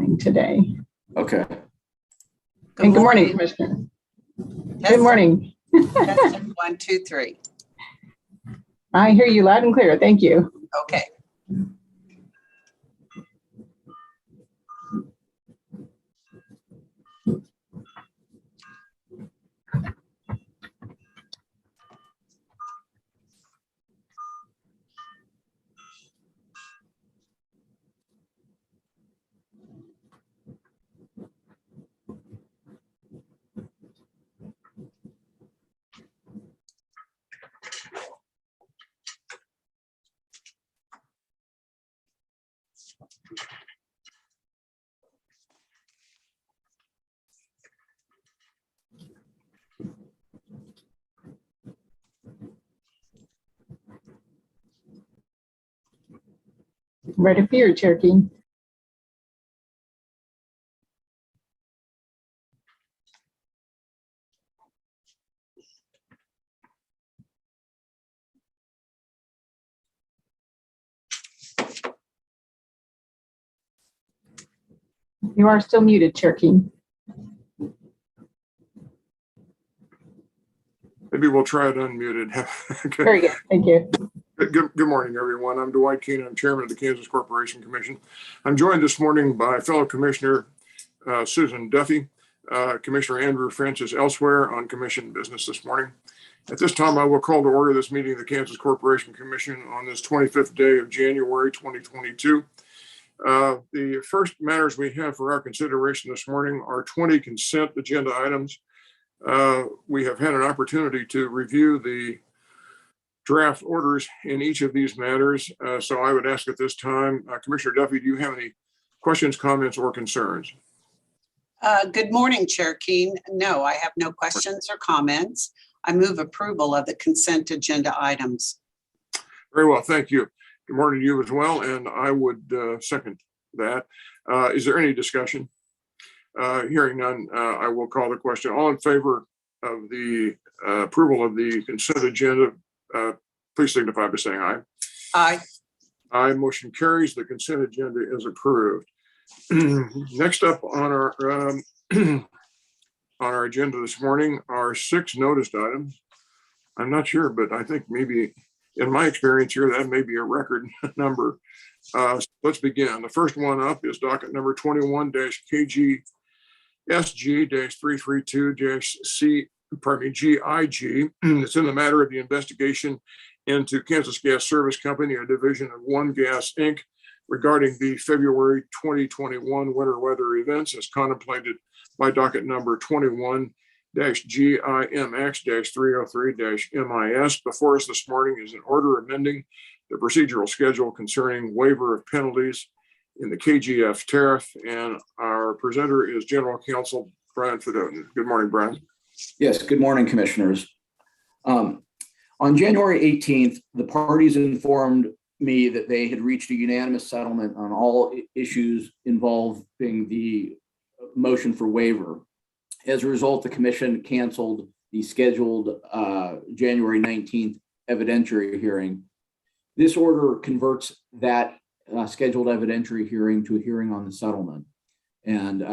morning today. Okay. Good morning, Commissioner. Good morning. Testing 1, 2, 3. I hear you loud and clear. Thank you. Okay. Ready for your Cherokee. You are still muted, Cherokee. Maybe we'll try it unmuted. Okay. Very good. Thank you. Good morning, everyone. I'm Dwight Keenan. I'm chairman of the Kansas Corporation Commission. I'm joined this morning by fellow Commissioner Susan Duffy. Commissioner Andrew French is elsewhere on commission business this morning. At this time, I will call to order this meeting of the Kansas Corporation Commission on this 25th day of January 2022. The first matters we have for our consideration this morning are 20 consent agenda items. We have had an opportunity to review the draft orders in each of these matters. So I would ask at this time, Commissioner Duffy, do you have any questions, comments, or concerns? Good morning, Chair Keen. No, I have no questions or comments. I move approval of the consent agenda items. Very well, thank you. Good morning to you as well, and I would second that. Is there any discussion? Hearing none, I will call the question. All in favor of the approval of the consent agenda, please signify by saying aye. Aye. Aye, motion carries. The consent agenda is approved. Next up on our on our agenda this morning are 6 noticed items. I'm not sure, but I think maybe in my experience here, that may be a record number. So let's begin. The first one up is docket number 21-KGSG-332-GIG. It's in the matter of the investigation into Kansas Gas Service Company, a division of One Gas Inc., regarding the February 2021 winter weather events as contemplated by docket number 21-GIMX-303-MIS. Before us this morning is an order amending the procedural schedule concerning waiver of penalties in the KGF tariff. And our presenter is General Counsel Brian Fedotin. Good morning, Brian. Yes, good morning, commissioners. On January 18th, the parties informed me that they had reached a unanimous settlement on all issues involving the motion for waiver. As a result, the commission canceled the scheduled January 19th evidentiary hearing. This order converts that scheduled evidentiary hearing to a hearing on the settlement and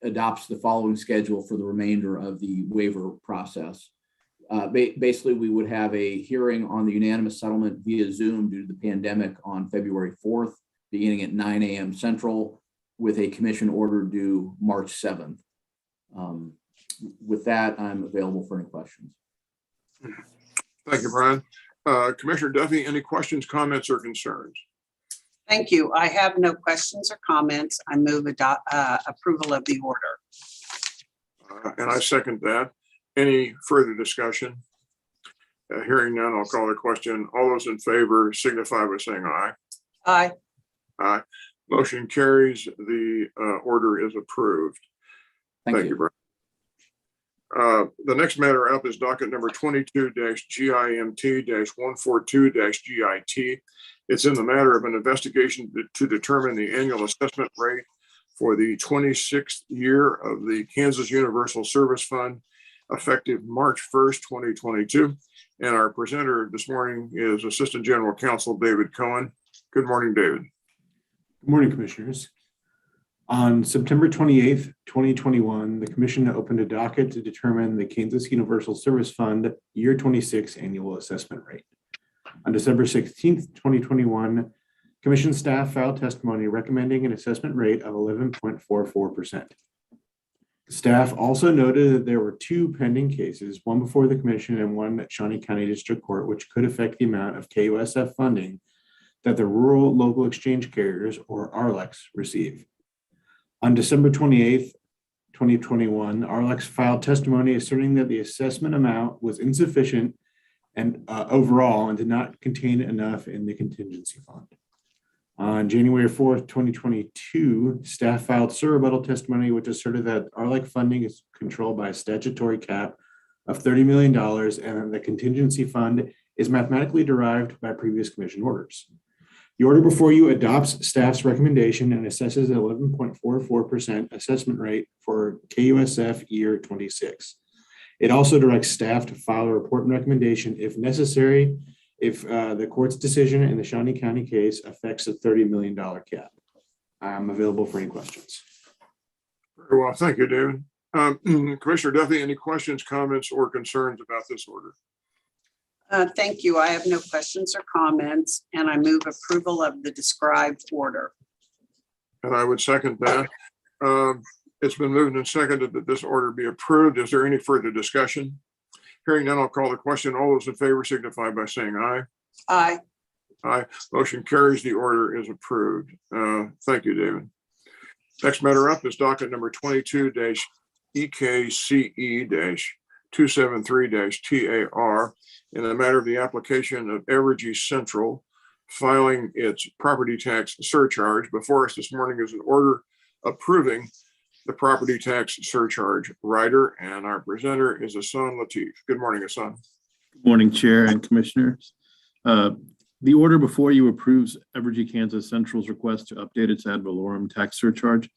adopts the following schedule for the remainder of the waiver process. Basically, we would have a hearing on the unanimous settlement via Zoom due to the pandemic on February 4th, beginning at 9 a.m. Central, with a commission order due March 7th. With that, I'm available for any questions. Thank you, Brian. Commissioner Duffy, any questions, comments, or concerns? Thank you. I have no questions or comments. I move approval of the order. And I second that. Any further discussion? Hearing none, I'll call the question. All those in favor signify by saying aye. Aye. Aye. Motion carries. The order is approved. Thank you, Brian. The next matter up is docket number 22-GIMT-142-GIT. It's in the matter of an investigation to determine the annual assessment rate for the 26th year of the Kansas Universal Service Fund, effective March 1st, 2022. And our presenter this morning is Assistant General Counsel David Cohen. Good morning, David. Good morning, commissioners. On September 28th, 2021, the Commission opened a docket to determine the Kansas Universal Service Fund Year 26 annual assessment rate. On December 16th, 2021, Commission staff filed testimony recommending an assessment rate of 11.44%. Staff also noted that there were two pending cases, one before the Commission and one at Shawnee County District Court, which could affect the amount of KUSF funding that the Rural Local Exchange Carriers, or RLECs, receive. On December 28th, 2021, RLECs filed testimony asserting that the assessment amount was insufficient and overall and did not contain enough in the contingency fund. On January 4th, 2022, staff filed surrebuttal testimony which asserted that RLEC funding is controlled by a statutory cap of $30 million and the contingency fund is mathematically derived by previous Commission orders. The order before you adopts staff's recommendation and assesses an 11.44% assessment rate for KUSF year 26. It also directs staff to file a report and recommendation if necessary, if the court's decision in the Shawnee County case affects a $30 million cap. I'm available for any questions. Very well, thank you, David. Commissioner Duffy, any questions, comments, or concerns about this order? Thank you. I have no questions or comments, and I move approval of the described order. And I would second that. It's been moved and seconded that this order be approved. Is there any further discussion? Hearing none, I'll call the question. All those in favor signify by saying aye. Aye. Aye. Motion carries. The order is approved. Thank you, David. Next matter up is docket number 22-EKCE-273-TAR in the matter of the application of Evergy Central filing its property tax surcharge. Before us this morning is an order approving the property tax surcharge rider, and our presenter is Hassan Latif. Good morning, Hassan. Good morning, Chair and Commissioners. The order before you approves Evergy Kansas Central's request to update its ad valorem tax surcharge.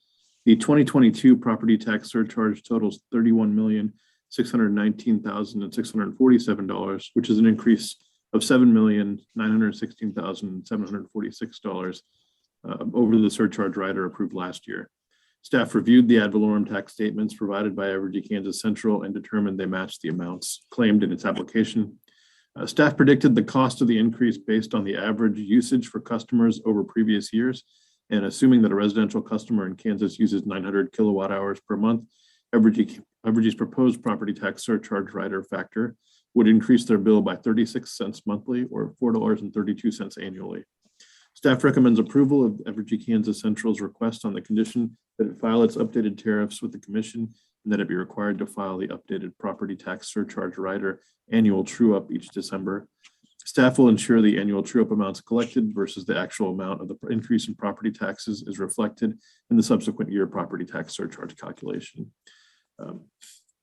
The 2022 property tax surcharge totals $31,619,647, which is an increase of $7,916,746 over the surcharge rider approved last year. Staff reviewed the ad valorem tax statements provided by Evergy Kansas Central and determined they matched the amounts claimed in its application. Staff predicted the cost of the increase based on the average usage for customers over previous years, and assuming that a residential customer in Kansas uses 900 kilowatt hours per month, Evergy's proposed property tax surcharge rider factor would increase their bill by 36 cents monthly or $4.32 annually. Staff recommends approval of Evergy Kansas Central's request on the condition that it file its updated tariffs with the Commission and that it be required to file the updated property tax surcharge rider annual true-up each December. Staff will ensure the annual true-up amounts collected versus the actual amount of the increase in property taxes is reflected in the subsequent year property tax surcharge calculation.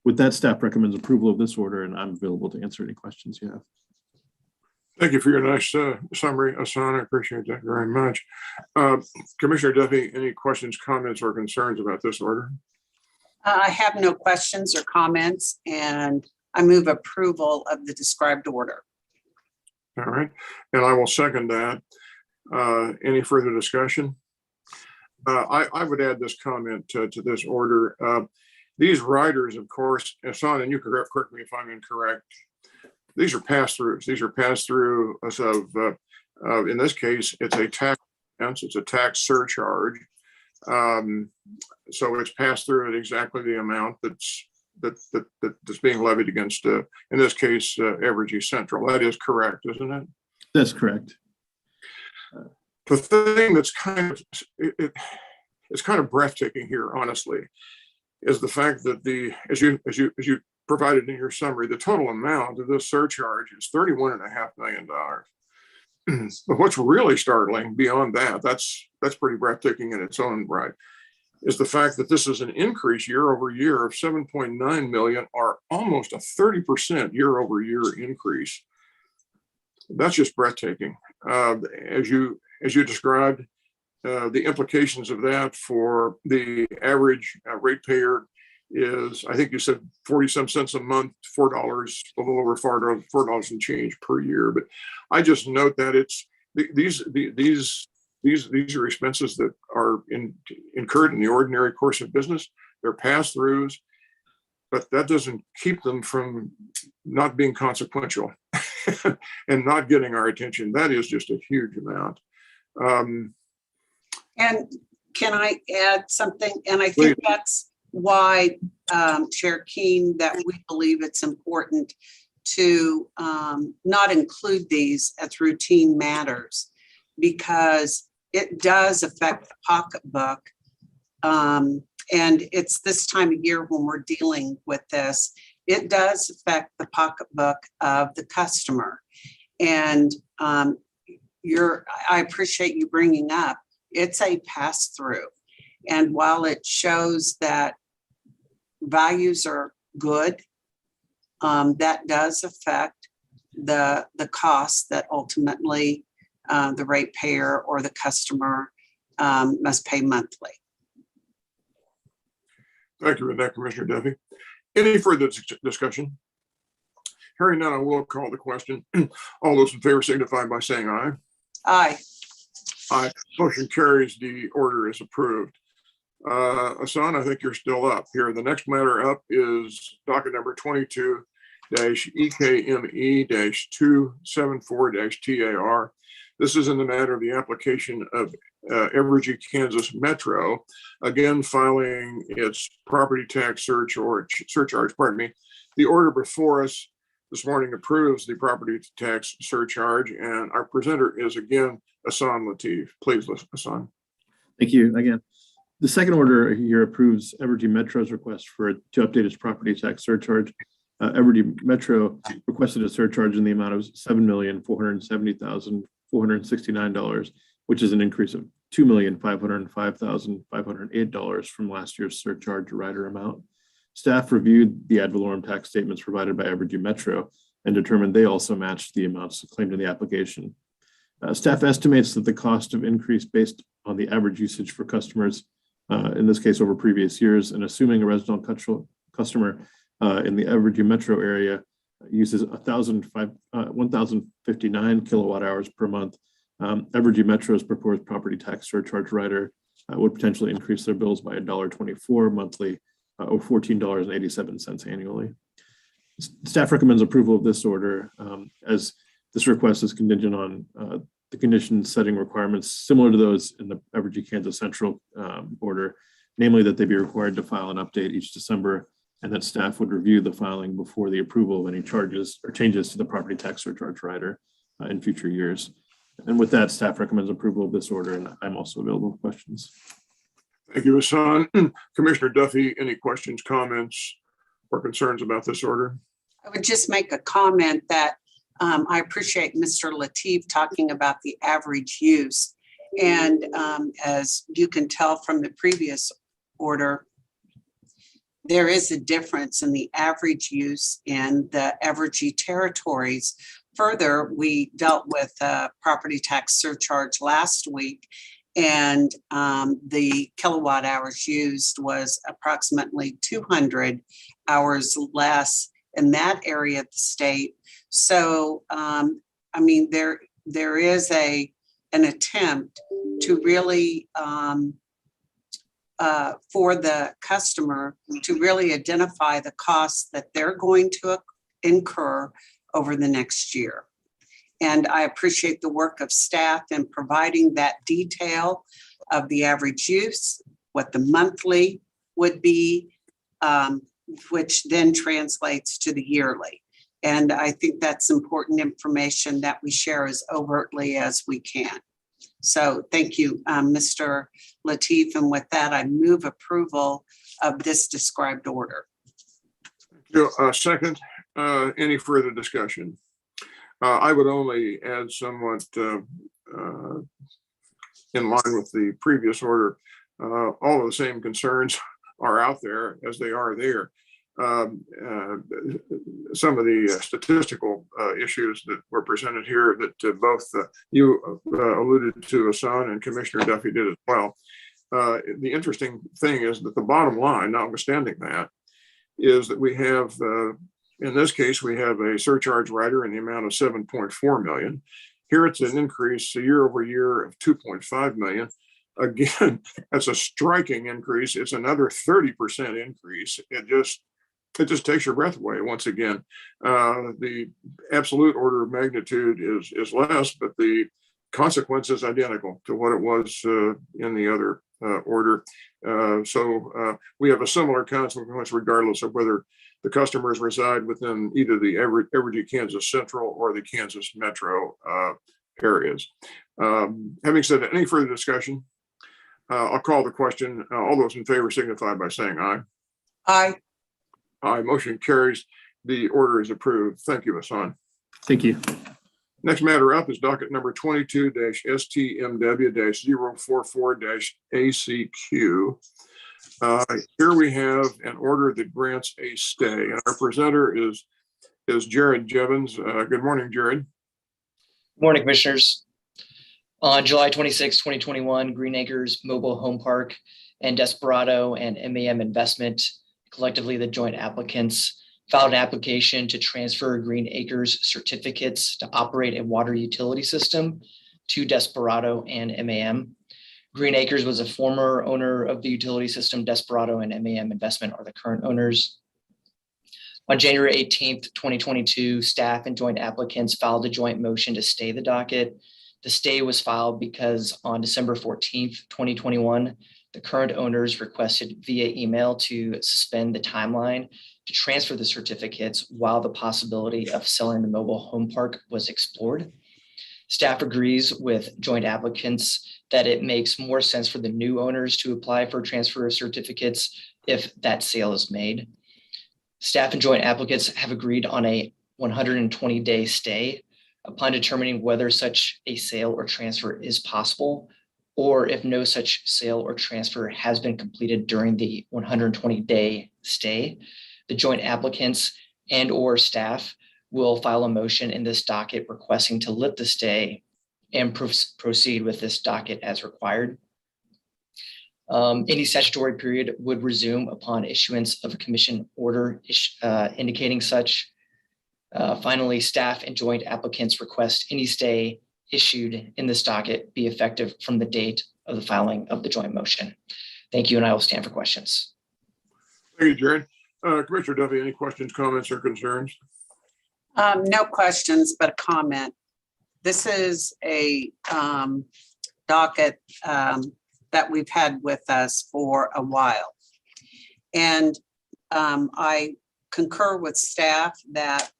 With that, staff recommends approval of this order, and I'm available to answer any questions you have. Thank you for your nice summary, Hassan. I appreciate that very much. Commissioner Duffy, any questions, comments, or concerns about this order? I have no questions or comments, and I move approval of the described order. All right, and I will second that. Any further discussion? I would add this comment to this order. These riders, of course, Hassan, and you can correct me if I'm incorrect, these are pass-throughs. These are pass-through of, in this case, it's a tax expense, it's a tax surcharge. So it's passed through at exactly the amount that's being levied against, in this case, Evergy Central. That is correct, isn't it? That's correct. The thing that's it's kind of breathtaking here, honestly, is the fact that as you provided in your summary, the total amount of this surcharge is $31.5 million. But what's really startling beyond that, that's pretty breathtaking in its own right, is the fact that this is an increase year over year of 7.9 million, or almost a 30% year over year increase. That's just breathtaking. As you described, the implications of that for the average ratepayer is, I think you said 40-some cents a month, $4, a little over $4 and change per year. But I just note that it's these These are expenses that are incurred in the ordinary course of business. They're pass-throughs, but that doesn't keep them from not being consequential and not getting our attention. That is just a huge amount. And can I add something? And I Please. think that's why, Chair Keen, that we believe it's important to not include these as routine matters, because it does affect the pocketbook. And it's this time of year when we're dealing with this, it does affect the pocketbook of the customer. And I appreciate you bringing up, it's a pass-through. And while it shows that values are good, that does affect the cost that ultimately the ratepayer or the customer must pay monthly. Thank you for that, Commissioner Duffy. Any further discussion? Hearing none, I will call the question. All those in favor signify by saying aye. Aye. Aye. Motion carries. The order is approved. Hassan, I think you're still up here. The next matter up is docket number 22-EKME-274-TAR. This is in the matter of the application of Evergy, Kansas Metro, again filing its property tax surcharge, pardon me. The order before us this morning approves the property tax surcharge, and our presenter is again Hassan Latif. Please, Hassan. Thank you again. The second order here approves Evergy Metro's request to update its property tax surcharge. Evergy Metro requested a surcharge in the amount of $7,470,469, which is an increase of $2,505,508 from last year's surcharge rider amount. Staff reviewed the ad valorem tax statements provided by Evergy Metro and determined they also matched the amounts claimed in the application. Staff estimates that the cost of increase based on the average usage for customers, in this case over previous years, and assuming a residential customer in the Evergy Metro area uses 1,059 kilowatt hours per month, Evergy Metro's proposed property tax surcharge rider would potentially increase their bills by $1.24 monthly or $14.87 annually. Staff recommends approval of this order as this request is contingent on the conditions setting requirements similar to those in the Evergy Kansas Central order, namely that they be required to file an update each December and that staff would review the filing before the approval of any charges or changes to the property tax surcharge rider in future years. And with that, staff recommends approval of this order, and I'm also available for questions. Thank you, Hassan. Commissioner Duffy, any questions, comments, or concerns about this order? I would just make a comment that I appreciate Mr. Latif talking about the average use. And as you can tell from the previous order, there is a difference in the average use in the Evergy territories. Further, we dealt with property tax surcharge last week, and the kilowatt hours used was approximately 200 hours less in that area of the state. So, I mean, there is an attempt to really, for the customer to really identify the costs that they're going to incur over the next year. And I appreciate the work of staff in providing that detail of the average use, what the monthly would be, which then translates to the yearly. And I think that's important information that we share as overtly as we can. So thank you, Mr. Latif. And with that, I move approval of this described order. Thank you. Second, any further discussion? I would only add somewhat in line with the previous order. All of the same concerns are out there as they are there. Some of the statistical issues that were presented here that both you alluded to, Hassan, and Commissioner Duffy did as well. The interesting thing is that the bottom line, notwithstanding that, is that we have, in this case, we have a surcharge rider in the amount of $7.4 million. Here it's an increase year over year of 2.5 million. Again, that's a striking increase. It's another 30% increase. It just takes your breath away once again. The absolute order of magnitude is less, but the consequence is identical to what it was in the other order. So we have a similar consequence regardless of whether the customers reside within either the Evergy, Kansas Central or the Kansas Metro areas. Having said that, any further discussion? I'll call the question. All those in favor signify by saying aye. Aye. Aye, motion carries. The order is approved. Thank you, Hassan. Thank you. Next matter up is docket number 22-STMW-044-ACQ. Here we have an order that grants a stay, and our presenter is Jared Jevons. Good morning, Jared. Morning, Commissioners. On July 26, 2021, Green Acres Mobile Home Park and Desperado and MAM Investment, collectively the joint applicants, filed an application to transfer Green Acres certificates to operate a water utility system to Desperado and MAM. Green Acres was a former owner of the utility system. Desperado and MAM Investment are the current owners. On January 18th, 2022, staff and joint applicants filed a joint motion to stay the docket. The stay was filed because on December 14th, 2021, the current owners requested via email to suspend the timeline to transfer the certificates while the possibility of selling the mobile home park was explored. Staff agrees with joint applicants that it makes more sense for the new owners to apply for transfer of certificates if that sale is made. Staff and joint applicants have agreed on a 120-day stay upon determining whether such a sale or transfer is possible, or if no such sale or transfer has been completed during the 120-day stay. The joint applicants and or staff will file a motion in this docket requesting to lift the stay and proceed with this docket as required. Any statutory period would resume upon issuance of a commission order indicating such. Finally, staff and joint applicants request any stay issued in this docket be effective from the date of the filing of the joint motion. Thank you, and I will stand for questions. Thank you, Jared. Commissioner Duffy, any questions, comments, or concerns? No questions, but a comment. This is a docket that we've had with us for a while. And I concur with staff that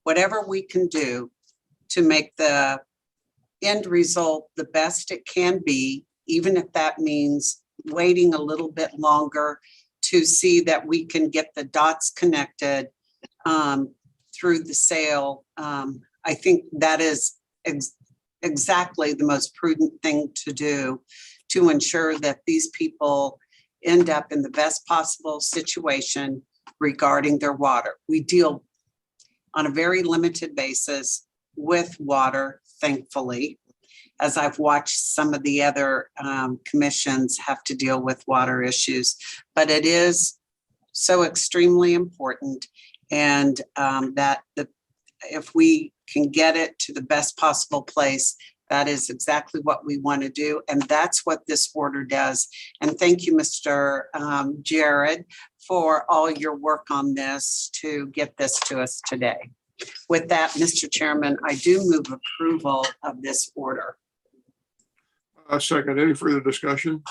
whatever we can do to make the end result the best it can be, even if that means waiting a little bit longer to see that we can get the dots connected through the sale. I think that is exactly the most prudent thing to do to ensure that these people end up in the best possible situation regarding their water. We deal on a very limited basis with water, thankfully, as I've watched some of the other commissions have to deal with water issues, but it is so extremely important, and that if we can get it to the best possible place, that is exactly what we want to do, and that's what this order does. And thank you, Mr. Jared, for all your work on this to get this to us today. With that, Mr. Chairman, I do move approval of this order. Second, any further discussion?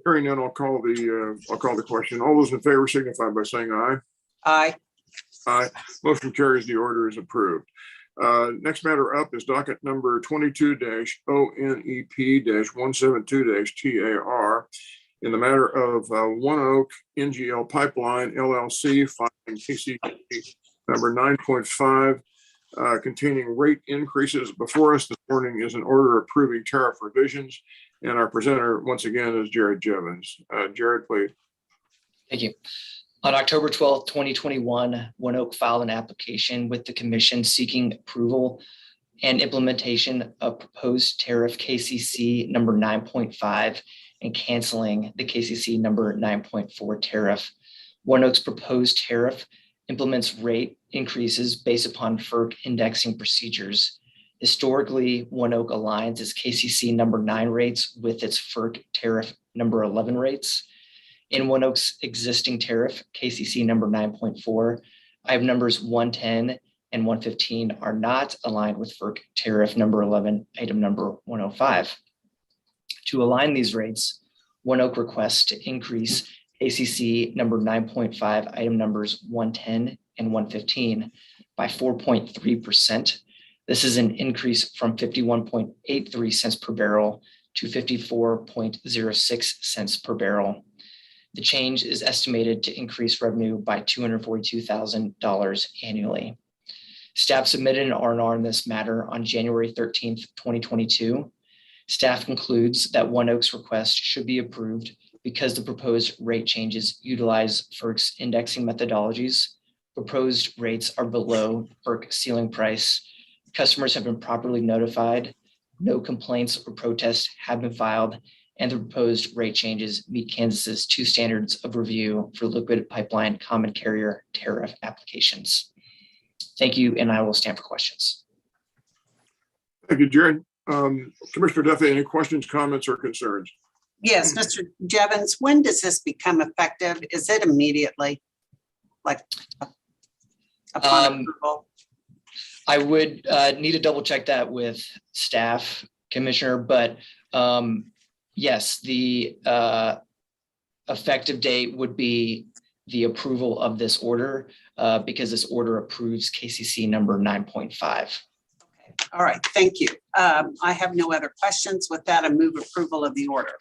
Hearing none, I'll call the question. All those in favor signify by saying aye. Aye. Aye. Motion carries. The order is approved. Next matter up is docket number 22-ONEP-172-TAR in the matter of One Oak NGL Pipeline LLC filing KCC number 9.5 containing rate increases. Before us this morning is an order approving tariff revisions, and our presenter once again is Jared Jevons. Jared, please. Thank you. On October 12th, 2021, One Oak filed an application with the Commission seeking approval and implementation of proposed tariff KCC number 9.5 and canceling the KCC number 9.4 tariff. One Oak's proposed tariff implements rate increases based upon FERC indexing procedures. Historically, One Oak aligns its KCC number 9 rates with its FERC tariff number 11 rates. In One Oak's existing tariff, KCC number 9.4, item numbers 110 and 115 are not aligned with FERC tariff number 11, item number 105. To align these rates, One Oak requests to increase KCC number 9.5, item numbers 110 and 115 by 4.3%. This is an increase from 51.83 cents per barrel to 54.06 cents per barrel. The change is estimated to increase revenue by $242,000 annually. Staff submitted an R&R in this matter on January 13th, 2022. Staff concludes that One Oak's request should be approved because the proposed rate changes utilize FERC's indexing methodologies. Proposed rates are below FERC ceiling price. Customers have been properly notified. No complaints or protests have been filed, and the proposed rate changes meet Kansas's 2 standards of review for liquid pipeline common carrier tariff applications. Thank you, and I will stand for questions. Thank you, Jared. Commissioner Duffy, any questions, comments, or concerns? Yes, Mr. Jevons, when does this become effective? Is it immediately? Like upon approval? I would need to double check that with staff, Commissioner, but yes, the effective date would be the approval of this order because this order approves KCC number 9.5. Okay. All right, thank you. I have no other questions. With that, I move approval of the order.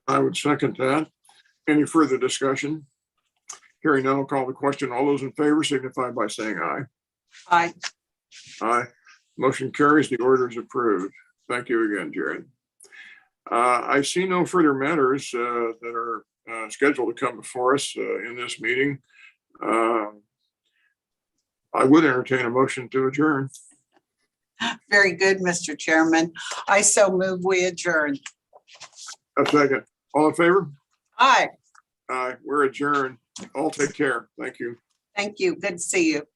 I would second that. Any further discussion? Hearing none, I'll call the question. All those in favor signify by saying aye. Aye. Aye. Motion carries. The order is approved. Thank you again, Jared. I see no further matters that are scheduled to come before us in this meeting. I would entertain a motion to adjourn. Very good, Mr. Chairman. I so move we adjourn. A second. All in favor? Aye. Aye. We're adjourned. All take care. Thank you. Thank you. Good to see you.